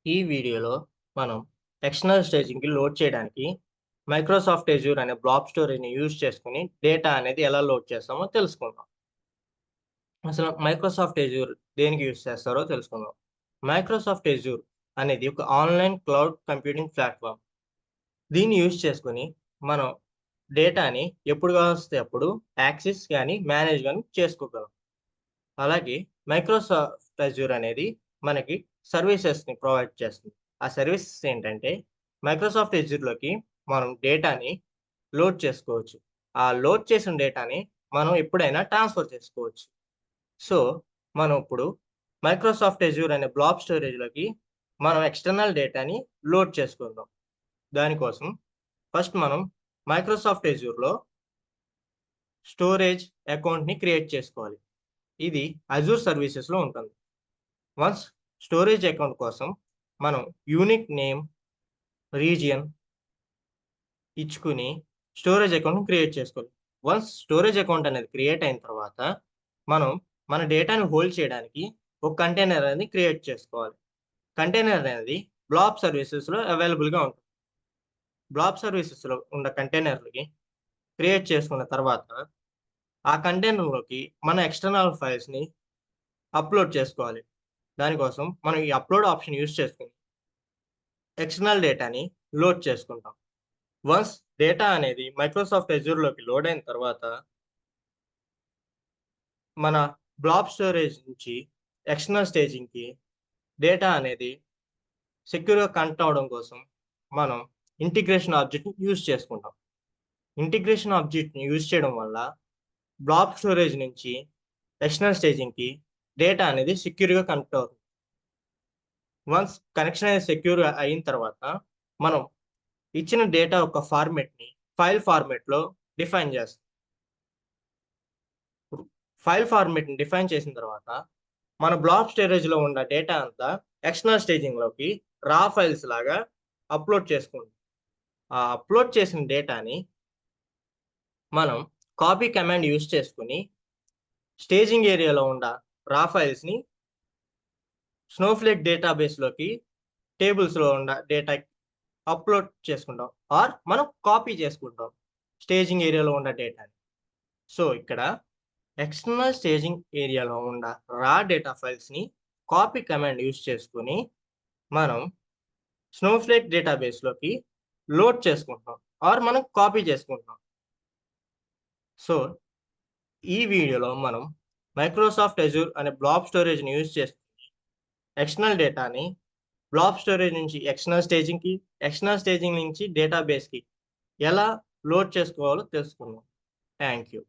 ఈ వీడియోలో మనం ఎక్స్టర్నల్ స్టేజింగ్‌కి లోడ్ చేయడానికి మైక్రోసాఫ్ట్ అజూర్ అనే బ్లాబ్ స్టోరేజ్‌ని యూజ్ చేసుకొని డేటా అనేది ఎలా లోడ్ చేస్తామో తెలుసుకుందాం. అసలు మైక్రోసాఫ్ట్ అజూర్ దేనికి యూజ్ చేస్తారో తెలుసుకుందాం. మైక్రోసాఫ్ట్ అజూర్ అనేది ఒక ఆన్‌లైన్ క్లౌడ్ కంప్యూటింగ్ ప్లాట్‌ఫార్మ్. దీన్ని యూజ్ చేసుకొని మనం డేటాని ఎప్పుడు కావలిస్తే అప్పుడు యాక్సెస్ గాని, మేనేజ్ గాని చేసుకోగలం. అలాగే మైక్రోసాఫ్ట్ అజూర్ అనేది మనకి సర్వీసెస్‌ని ప్రొవైడ్ చేస్తుంది. ఆ సర్వీసెస్ ఏంటంటే మైక్రోసాఫ్ట్ అజూర్‌లోకి మనం డేటాని లోడ్ చేసుకోవచ్చు. ఆ లోడ్ చేసిన డేటాని మనం ఎప్పుడైనా ట్రాన్స్‌ఫర్ చేసుకోవచ్చు. సో, మనం ఇప్పుడు మైక్రోసాఫ్ట్ అజూర్ అనే బ్లాబ్ స్టోరేజ్‌లోకి మనం ఎక్స్టర్నల్ డేటాని లోడ్ చేసుకుందాం. దానికోసం ఫస్ట్ మనం మైక్రోసాఫ్ట్ అజూర్‌లో స్టోరేజ్ అకౌంట్‌ని క్రియేట్ చేసుకోవాలి. ఇది అజూర్ సర్వీసెస్‌లో ఉంటుంది. వన్స్ స్టోరేజ్ అకౌంట్ కోసం మనం యూనిక్ నేమ్, రీజియన్ ఇచ్చుకొని స్టోరేజ్ అకౌంట్‌ని క్రియేట్ చేసుకోవాలి. వన్స్ స్టోరేజ్ అకౌంట్ అనేది క్రియేట్ అయిన తర్వాత, మనం మన డేటాను హోల్డ్ చేయడానికి ఒక కంటైనర్ అనేది క్రియేట్ చేసుకోవాలి. కంటైనర్ అనేది బ్లాబ్ సర్వీసెస్‌లో అవైలబుల్‌గా ఉంటుంది. బ్లాబ్ సర్వీసెస్‌లో ఉన్న కంటైనర్‌ని క్రియేట్ చేసుకున్న తర్వాత, ఆ కంటైనర్‌లోకి మన ఎక్స్టర్నల్ ఫైల్స్‌ని అప్‌లోడ్ చేసుకోవాలి. దానికోసం మనం ఈ అప్‌లోడ్ ఆప్షన్ యూజ్ చేసుకొని ఎక్స్టర్నల్ డేటాని లోడ్ చేసుకుంటాం. వన్స్ డేటా అనేది మైక్రోసాఫ్ట్ అజూర్‌లోకి లోడ్ అయిన తర్వాత, మన బ్లాబ్ స్టోరేజ్ నుంచి ఎక్స్టర్నల్ స్టేజింగ్‌కి డేటా అనేది సెక్యూర్‌గా కనెక్ట్ అవ్వడం కోసం మనం ఇంటిగ్రేషన్ ఆబ్జెక్ట్‌ని యూజ్ చేసుకుంటాం. ఇంటిగ్రేషన్ ఆబ్జెక్ట్‌ని యూజ్ చేయడం వల్ల బ్లాబ్ స్టోరేజ్ నుంచి ఎక్స్టర్నల్ స్టేజింగ్‌కి డేటా అనేది సెక్యూర్‌గా కనెక్ట్ అవుతుంది. వన్స్ కనెక్షన్ అనేది సెక్యూర్‌గా అయిన తర్వాత, మనం ఇచ్చిన డేటా యొక్క ఫార్మాట్‌ని ఫైల్ ఫార్మాట్‌లో డిఫైన్ చేస్తాం. ఫైల్ ఫార్మాట్‌ని డిఫైన్ చేసిన తర్వాత, మన బ్లాబ్ స్టోరేజ్‌లో ఉన్న డేటా అంతా ఎక్స్టర్నల్ స్టేజింగ్‌లోకి రా ఫైల్స్ లాగా అప్‌లోడ్ చేసుకుంటాం. ఆ అప్‌లోడ్ చేసిన డేటాని మనం కాపీ కమాండ్ యూజ్ చేసుకొని స్టేజింగ్ ఏరియాలో ఉన్న రా ఫైల్స్‌ని స్నోఫ్లేక్ డేటాబేస్‌లోకి టేబుల్స్‌లో ఉన్న డేటా అప్‌లోడ్ చేసుకుంటాం. ఆర్ మనం కాపీ చేసుకుంటాం స్టేజింగ్ ఏరియాలో ఉన్న డేటాని. సో, ఇక్కడ ఎక్స్టర్నల్ స్టేజింగ్ ఏరియాలో ఉన్న రా డేటా ఫైల్స్‌ని కాపీ కమాండ్ యూజ్ చేసుకొని మనం స్నోఫ్లేక్ డేటాబేస్‌లోకి లోడ్ చేసుకుంటున్నాం. ఆర్ మనం కాపీ చేసుకుంటున్నాం. సో, ఈ వీడియోలో మనం మైక్రోసాఫ్ట్ అజూర్ అనే బ్లాబ్ స్టోరేజ్‌ని యూజ్ చేసుకొని ఎక్స్టర్నల్ డేటాని బ్లాబ్ స్టోరేజ్ నుంచి ఎక్స్టర్నల్ స్టేజింగ్‌కి, ఎక్స్టర్నల్ స్టేజింగ్ నుంచి డేటాబేస్‌కి ఎలా లోడ్ చేసుకోవాలో తెలుసుకుందాం. Thank you.